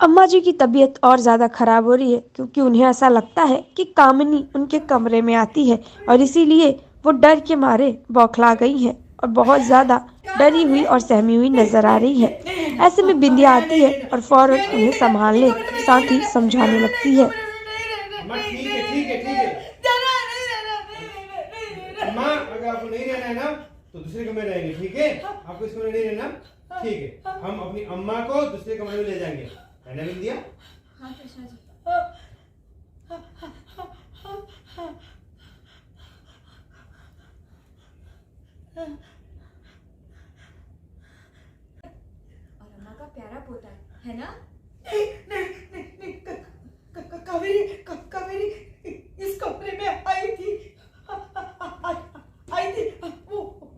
अम्मा जी की तबीयत और ज़्यादा खराब हो रही है क्योंकि उन्हें ऐसा लगता है कि कामिनी उनके कमरे में आती है और इसीलिए वो डर के मारे बौखला गई हैं और बहुत ज़्यादा डरी हुई और सहमी हुई नजर आ रही है। ऐसे में बिंदिया आती है और फौरन उन्हें संभालने साथ ही समझाने लगती है। अम्मा ठीक है ठीक है ठीक है। अम्मा अगर आपको नहीं रहना है ना तो दूसरे कमरे में रहेंगे, ठीक है? आपको इस कमरे में नहीं रहना, ठीक है? हम अपनी अम्मा को दूसरे कमरे में ले जाएंगे, है ना बिंदिया? हाँ कृष्णा जी। और अम्मा का प्यारा पोता है ना? कावेरी इस कमरे में आई थी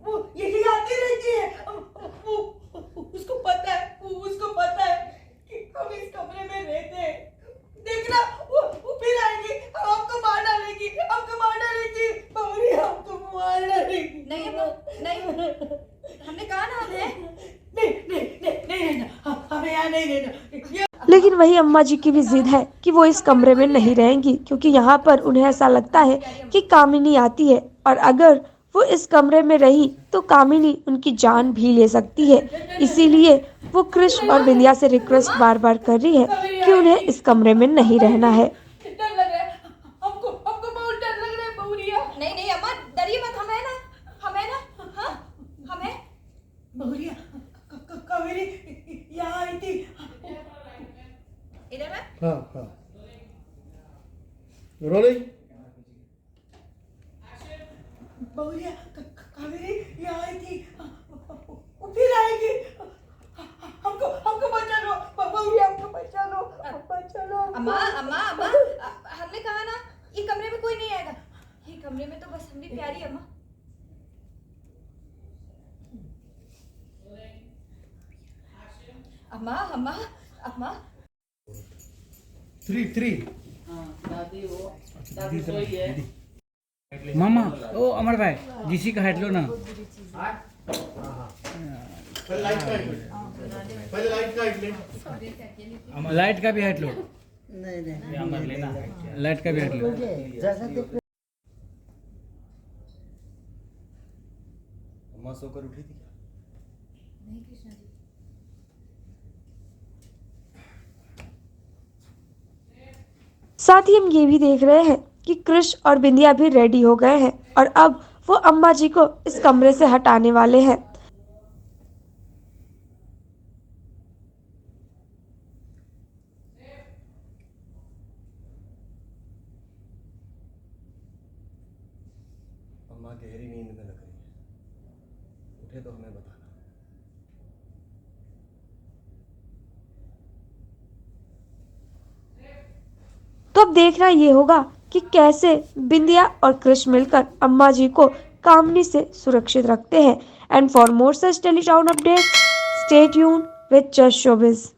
वो यही आती रहती है। उसको पता है कि हम इस कमरे में रहते हैं। देखना वो फिर आएगी, आपको मार डालेगी। बावरी आपको मार डालेगी। नहीं अम्मा नहीं, हमने कहा ना हमें। नहीं रहना, हमें यहाँ नहीं रहना। लेकिन वही अम्मा जी की भी जिद है कि वो इस कमरे में नहीं रहेंगी क्योंकि यहाँ पर उन्हें ऐसा लगता है कि कामिनी आती है और अगर वो इस कमरे में रही तो कामिनी उनकी जान भी ले सकती है। इसीलिए वो कृष और बिंदिया से रिक्वेस्ट बार बार कर रही है कि उन्हें इस कमरे में नहीं रहना है। डर लग रहा है हमको बहुत डर लग रहा है बहुरिया। नहीं अम्मा डरिए मत, हम है ना। हाँ हम है। बहुरिया कावेरी यहाँ आई थी। इधर मैं। हाँ रोलिंग। बहुरिया कावेरी यहाँ आई थी, वो फिर आएगी। हमको बचा लो बहुरिया, हमको बचा लो। अम्मा हमने कहा ना ये कमरे में कोई नहीं आएगा। ये कमरे में तो बस हम भी प्यारी अम्मा। अम्मा 3 मामा ओ अमर भाई जीसी का हट लो ना। पहले लाइट का ले। लाइट का भी हट लो। नहीं लाइट का भी हट लो। अम्मा सोकर उठी थी क्या? नहीं कृष्णा जी। साथ ही हम ये भी देख रहे हैं कि कृष और बिंदिया भी रेडी हो गए हैं और अब वो अम्मा जी को इस कमरे से हटाने वाले हैं। अम्मा गहरी नींद में लग रही है, उठे तो हमें बताना। तो अब देखना ये होगा कि कैसे बिंदिया और कृष मिलकर अम्मा जी को कामिनी से सुरक्षित रखते हैं। And for more such tellytown update stay tuned with Just showbiz.